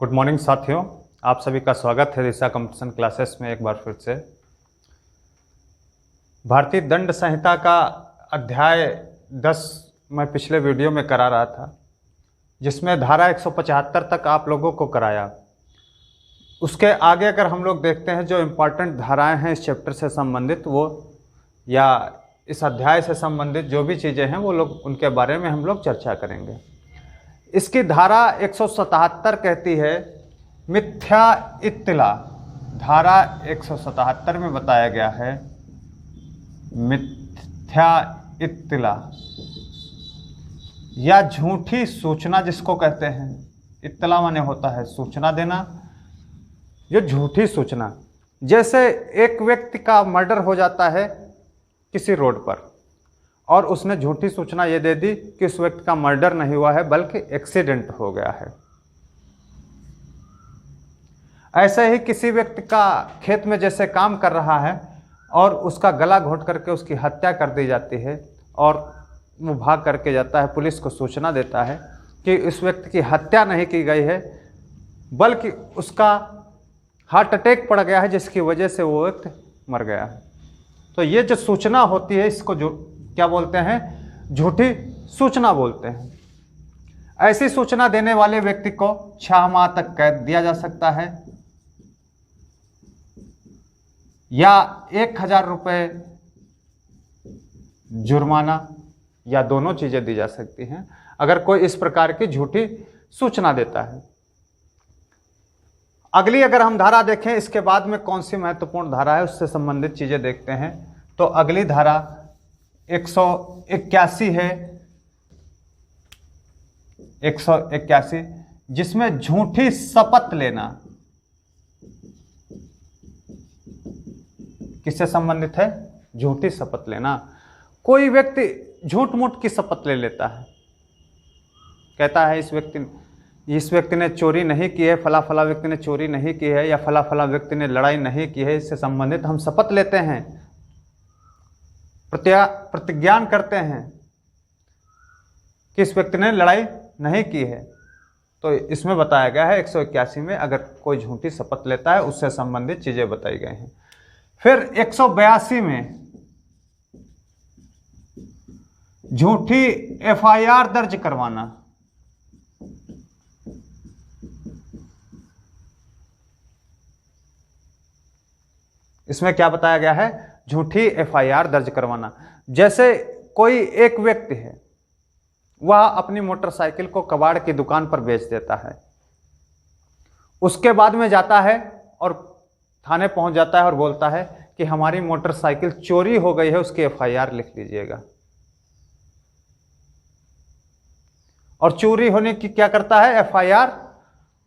Good morning साथियों, आप सभी का स्वागत है दिशा कंपटीशन क्लासेस में एक बार फिर से। भारतीय दंड संहिता का अध्याय 10 मैं पिछले वीडियो में करा रहा था, जिसमें धारा 175 तक आप लोगों को कराया। उसके आगे अगर हम लोग देखते हैं जो इम्पॉर्टेंट धाराएं हैं इस चैप्टर से संबंधित, वो या इस अध्याय से संबंधित जो भी चीज़ें हैं वो लोग उनके बारे में हम लोग चर्चा करेंगे। इसकी धारा 177 कहती है मिथ्या इत्तला। धारा 177 में बताया गया है मिथ्या इत्तला या झूठी सूचना जिसको कहते हैं। इत्तला माने होता है सूचना देना, जो झूठी सूचना। जैसे एक व्यक्ति का मर्डर हो जाता है किसी रोड पर और उसने झूठी सूचना ये दे दी कि उस व्यक्ति का मर्डर नहीं हुआ है बल्कि एक्सीडेंट हो गया है। ऐसे ही किसी व्यक्ति का खेत में जैसे काम कर रहा है और उसका गला घोंट करके उसकी हत्या कर दी जाती है और वो भाग करके जाता है, पुलिस को सूचना देता है कि इस व्यक्ति की हत्या नहीं की गई है बल्कि उसका हार्ट अटैक पड़ गया है जिसकी वजह से वो व्यक्ति मर गया है। तो ये जो सूचना होती है इसको जो क्या बोलते हैं, झूठी सूचना बोलते हैं। ऐसी सूचना देने वाले व्यक्ति को 6 माह तक कैद दिया जा सकता है या 1000 रुपये जुर्माना या दोनों चीजें दी जा सकती हैं अगर कोई इस प्रकार की झूठी सूचना देता है। अगली अगर हम धारा देखें, इसके बाद में कौन सी महत्वपूर्ण धारा है उससे संबंधित चीजें देखते हैं। तो अगली धारा 181 है, 181, जिसमें झूठी शपथ लेना किससे संबंधित है? झूठी शपथ लेना। कोई व्यक्ति झूठ मूठ की शपथ ले लेता है, कहता है इस व्यक्ति ने चोरी नहीं की है, फला फला व्यक्ति ने चोरी नहीं की है या फला फला व्यक्ति ने लड़ाई नहीं की है। इससे संबंधित हम शपथ लेते हैं, प्रतिज्ञान करते हैं कि इस व्यक्ति ने लड़ाई नहीं की है। तो इसमें बताया गया है 181 में अगर कोई झूठी शपथ लेता है उससे संबंधित चीजें बताई गई हैं। फिर 182 में झूठी एफआईआर दर्ज करवाना। इसमें क्या बताया गया है? झूठी एफआईआर दर्ज करवाना। जैसे कोई एक व्यक्ति है, वह अपनी मोटरसाइकिल को कबाड़ की दुकान पर बेच देता है, उसके बाद में जाता है और थाने पहुंच जाता है और बोलता है कि हमारी मोटरसाइकिल चोरी हो गई है, उसकी एफआईआर लिख लीजिएगा। और चोरी होने की क्या करता है? एफआईआर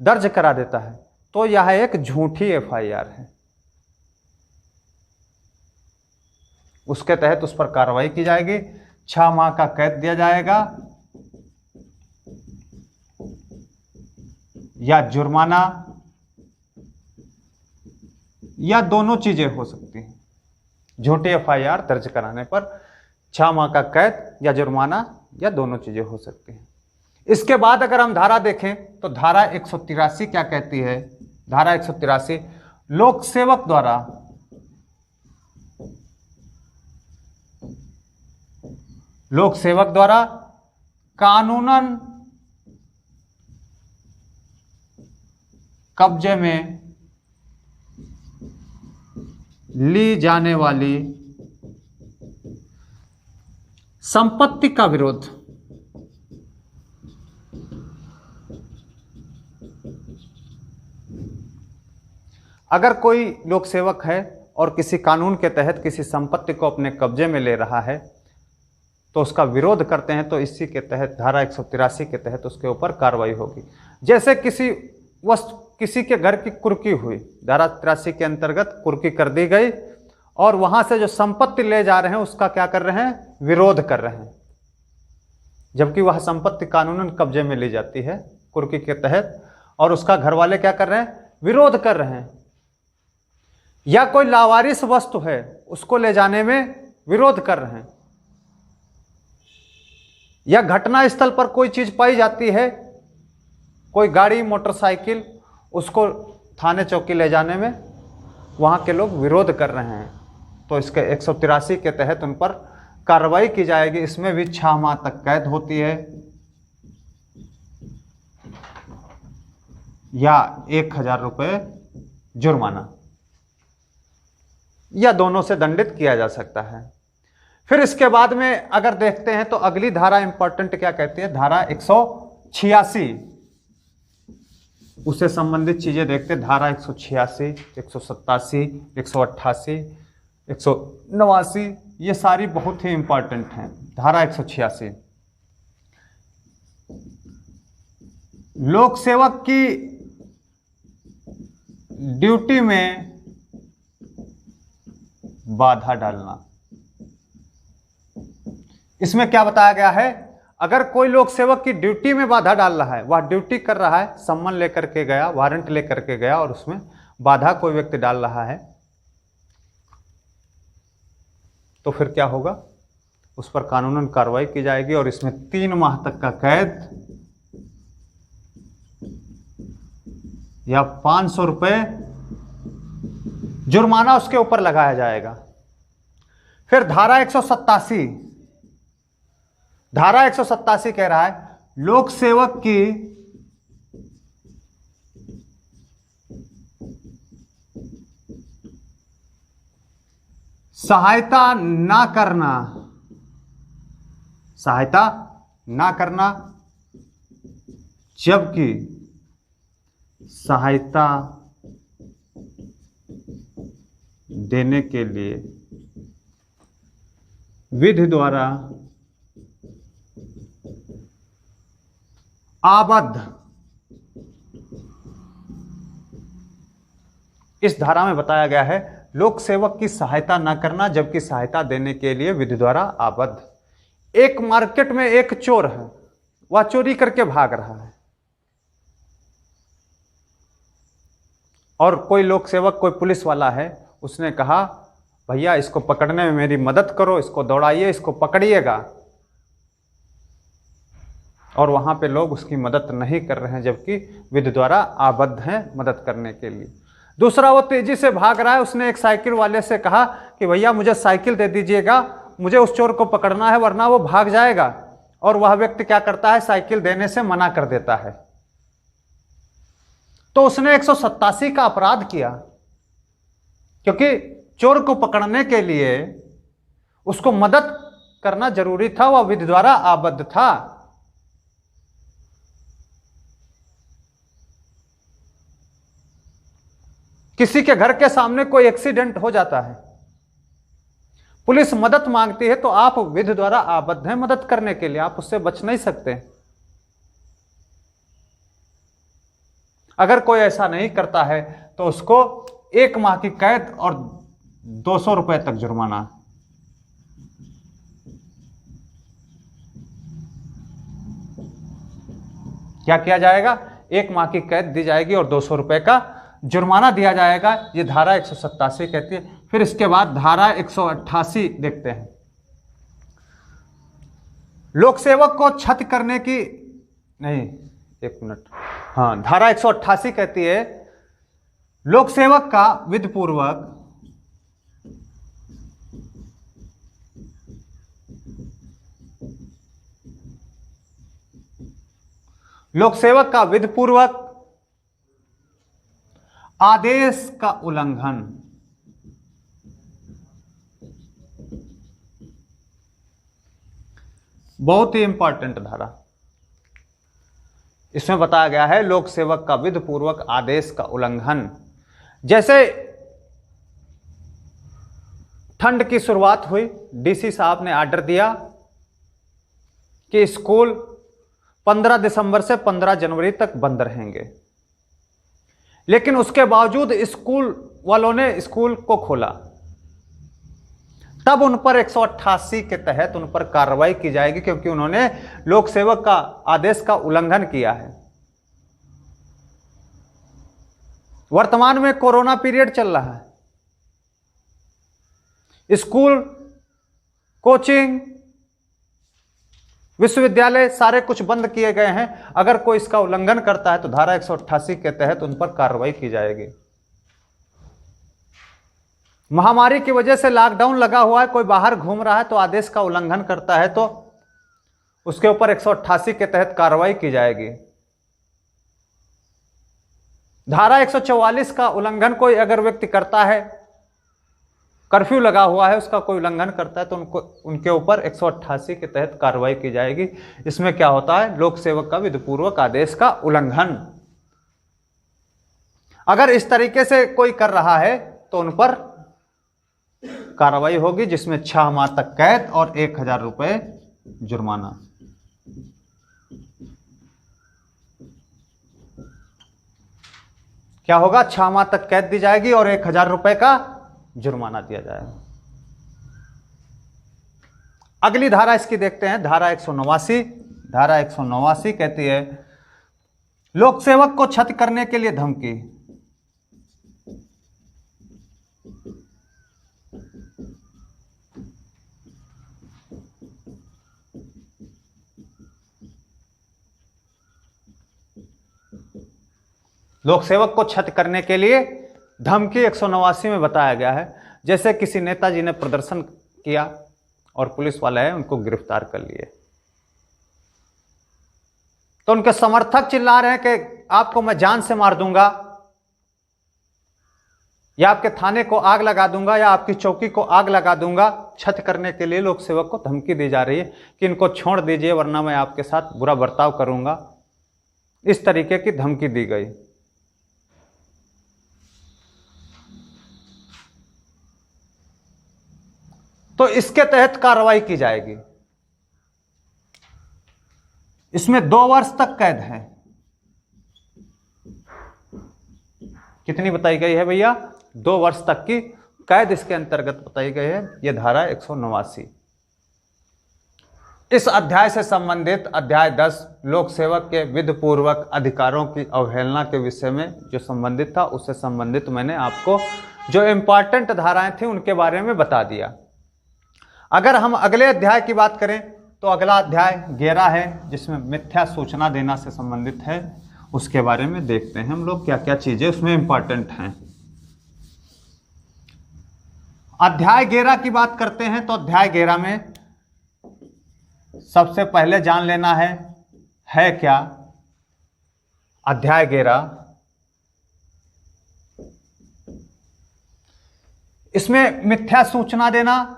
दर्ज करा देता है। तो यह एक झूठी एफआईआर है, उसके तहत उस पर कार्रवाई की जाएगी, 6 माह का कैद दिया जाएगा या जुर्माना या दोनों चीजें हो सकती हैं। झूठी एफआईआर दर्ज कराने पर 6 माह का कैद या जुर्माना या दोनों चीजें हो सकती हैं। इसके बाद अगर हम धारा देखें तो धारा 183 क्या कहती है? धारा 183 लोक सेवक द्वारा कानूनन कब्जे में ली जाने वाली संपत्ति का विरोध। अगर कोई लोक सेवक है और किसी कानून के तहत किसी संपत्ति को अपने कब्जे में ले रहा है तो उसका विरोध करते हैं, तो इसी के तहत धारा 183 के तहत उसके ऊपर कार्रवाई होगी। जैसे किसी के घर की कुर्की हुई, धारा 83 के अंतर्गत कुर्की कर दी गई और वहां से जो संपत्ति ले जा रहे हैं उसका क्या कर रहे हैं? विरोध कर रहे हैं, जबकि वह संपत्ति कानूनन कब्जे में ली जाती है कुर्की के तहत और उसका घर वाले क्या कर रहे हैं? विरोध कर रहे हैं। या कोई लावारिस वस्तु है उसको ले जाने में विरोध कर रहे हैं, या घटना स्थल पर कोई चीज पाई जाती है, कोई गाड़ी मोटरसाइकिल, उसको थाने चौकी ले जाने में वहाँ के लोग विरोध कर रहे हैं, तो इसके 183 के तहत उन पर कार्रवाई की जाएगी। इसमें भी 6 माह तक कैद होती है या 1000 रुपये जुर्माना, या दोनों से दंडित किया जा सकता है। फिर इसके बाद में अगर देखते हैं तो अगली धारा इंपॉर्टेंट क्या कहती है, धारा 186, उससे संबंधित चीजें देखते हैं। धारा 186, 187, 188, 189, ये सारी बहुत ही इंपॉर्टेंट हैं। धारा 186, लोक सेवक की ड्यूटी में बाधा डालना। इसमें क्या बताया गया है, अगर कोई लोक सेवक की ड्यूटी में बाधा डाल रहा है, वह ड्यूटी कर रहा है, सम्मन लेकर के गया, वारंट लेकर के गया और उसमें बाधा कोई व्यक्ति डाल रहा है, तो फिर क्या होगा, उस पर कानूनन कार्रवाई की जाएगी और इसमें 3 माह तक का कैद या 500 रुपये जुर्माना उसके ऊपर लगाया जाएगा। फिर धारा 187, धारा 187 कह रहा है, लोक सेवक की सहायता ना करना, सहायता ना करना, जबकि सहायता देने के लिए विधि द्वारा आबद्ध। इस धारा में बताया गया है लोक सेवक की सहायता न करना, जबकि सहायता देने के लिए विधि द्वारा आबद्ध। एक मार्केट में एक चोर है, वह चोरी करके भाग रहा है और कोई लोक सेवक, कोई पुलिस वाला है, उसने कहा भैया इसको पकड़ने में मेरी मदद करो, इसको दौड़ाइए, इसको पकड़िएगा, और वहां पे लोग उसकी मदद नहीं कर रहे हैं, जबकि विधि द्वारा आबद्ध हैं मदद करने के लिए। दूसरा, वो तेजी से भाग रहा है, उसने एक साइकिल वाले से कहा कि भैया मुझे साइकिल दे दीजिएगा, मुझे उस चोर को पकड़ना है वरना वो भाग जाएगा, और वह व्यक्ति क्या करता है, साइकिल देने से मना कर देता है, तो उसने 187 का अपराध किया, क्योंकि चोर को पकड़ने के लिए उसको मदद करना जरूरी था, वह विधि द्वारा आबद्ध था। किसी के घर के सामने कोई एक्सीडेंट हो जाता है, पुलिस मदद मांगती है, तो आप विधि द्वारा आबद्ध हैं मदद करने के लिए, आप उससे बच नहीं सकते। अगर कोई ऐसा नहीं करता है तो उसको 1 माह की कैद और 200 रुपए तक जुर्माना। क्या किया जाएगा, 1 माह की कैद दी जाएगी और 200 रुपए का जुर्माना दिया जाएगा, ये धारा 187 कहती है। फिर इसके बाद धारा 188 देखते हैं। लोक सेवक को क्षति करने की नहीं, एक मिनट, हाँ, धारा 188 कहती है लोक सेवक का विधिपूर्वक आदेश का उल्लंघन, बहुत ही इंपॉर्टेंट धारा। इसमें बताया गया है लोक सेवक का विधिपूर्वक आदेश का उल्लंघन। जैसे ठंड की शुरुआत हुई, डीसी साहब ने आर्डर दिया कि स्कूल 15 दिसंबर से 15 जनवरी तक बंद रहेंगे, लेकिन उसके बावजूद स्कूल वालों ने स्कूल को खोला, तब उन पर 188 के तहत उन पर कार्रवाई की जाएगी, क्योंकि उन्होंने लोक सेवक का आदेश का उल्लंघन किया है। वर्तमान में कोरोना पीरियड चल रहा है, स्कूल, कोचिंग विश्वविद्यालय सारे कुछ बंद किए गए हैं। अगर कोई इसका उल्लंघन करता है तो धारा 188 के तहत उन पर कार्रवाई की जाएगी। महामारी की वजह से लॉकडाउन लगा हुआ है, कोई बाहर घूम रहा है तो आदेश का उल्लंघन करता है तो उसके ऊपर 188 के तहत कार्रवाई की जाएगी। धारा 144 का उल्लंघन कोई अगर व्यक्ति करता है, कर्फ्यू लगा हुआ है, उसका कोई उल्लंघन करता है तो उनके ऊपर 188 के तहत कार्रवाई की जाएगी। इसमें क्या होता है, लोक सेवक का विधिपूर्वक आदेश का उल्लंघन। अगर इस तरीके से कोई कर रहा है तो उन पर कार्रवाई होगी, जिसमें 6 माह तक कैद और 1000 रुपए जुर्माना। क्या होगा, 6 माह तक कैद दी जाएगी और 1000 रुपए का जुर्माना दिया जाएगा। अगली धारा इसकी देखते हैं, धारा 189। धारा 189 कहती है लोक सेवक को क्षति करने के लिए धमकी। लोक सेवक को क्षति करने के लिए धमकी 189 में बताया गया है। जैसे किसी नेताजी ने प्रदर्शन किया और पुलिस वाले हैं उनको गिरफ्तार कर लिए, तो उनके समर्थक चिल्ला रहे हैं कि आपको मैं जान से मार दूंगा, या आपके थाने को आग लगा दूंगा, या आपकी चौकी को आग लगा दूंगा। क्षति करने के लिए लोक सेवक को धमकी दी जा रही है कि इनको छोड़ दीजिए वरना मैं आपके साथ बुरा बर्ताव करूंगा। इस तरीके की धमकी दी गई। तो इसके तहत कार्रवाई की जाएगी। इसमें 2 वर्ष तक कैद है। कितनी बताई गई है भैया, 2 वर्ष तक की कैद इसके अंतर्गत बताई गई है। यह धारा 189। इस अध्याय से संबंधित अध्याय 10 लोक सेवक के विधिपूर्वक अधिकारों की अवहेलना के विषय में जो संबंधित था, उससे संबंधित मैंने आपको जो इंपॉर्टेंट धाराएं थी उनके बारे में बता दिया। अगर हम अगले अध्याय की बात करें तो अगला अध्याय 11 है, जिसमें मिथ्या सूचना देना से संबंधित है। उसके बारे में देखते हैं हम लोग क्या क्या चीजें उसमें इंपॉर्टेंट हैं। अध्याय 11 की बात करते हैं तो अध्याय 11 में सबसे पहले जान लेना है क्या अध्याय 11। इसमें मिथ्या सूचना देना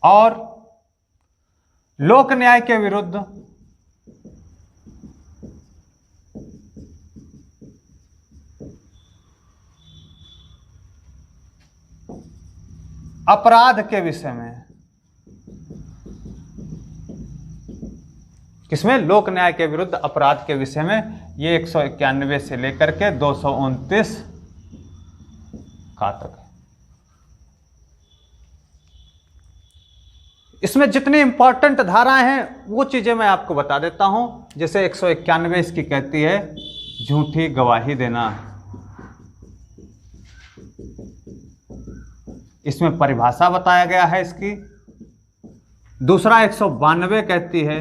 और लोक न्याय के विरुद्ध अपराध के विषय में, किसमें, लोक न्याय के विरुद्ध अपराध के विषय में। ये 191 से लेकर के 229 का तक है। इसमें जितनी इंपॉर्टेंट धाराएं हैं वो चीजें मैं आपको बता देता हूं। जैसे 191 इसकी कहती है झूठी गवाही देना। इसमें परिभाषा बताया गया है इसकी। दूसरा 192 कहती है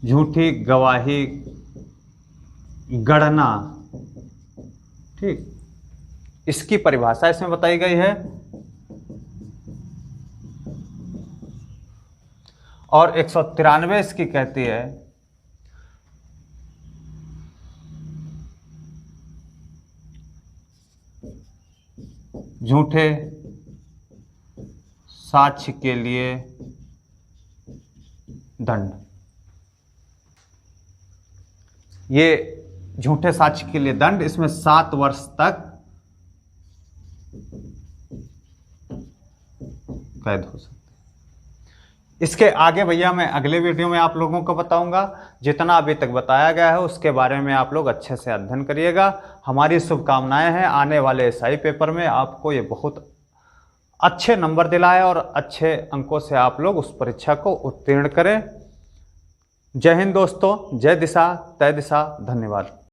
झूठी गवाही गढ़ना। ठीक, इसकी परिभाषा इसमें बताई गई है। और 193 इसकी कहती है झूठे साक्ष्य के लिए दंड। ये झूठे साक्ष्य के लिए दंड, इसमें 7 वर्ष तक कैद हो सकती है। इसके आगे भैया मैं अगले वीडियो में आप लोगों को बताऊंगा। जितना अभी तक बताया गया है उसके बारे में आप लोग अच्छे से अध्ययन करिएगा। हमारी शुभकामनाएं हैं आने वाले एसआई पेपर में आपको ये बहुत अच्छे नंबर दिलाए और अच्छे अंकों से आप लोग उस परीक्षा को उत्तीर्ण करें। जय हिंद दोस्तों, जय दिशा तय दिशा, धन्यवाद।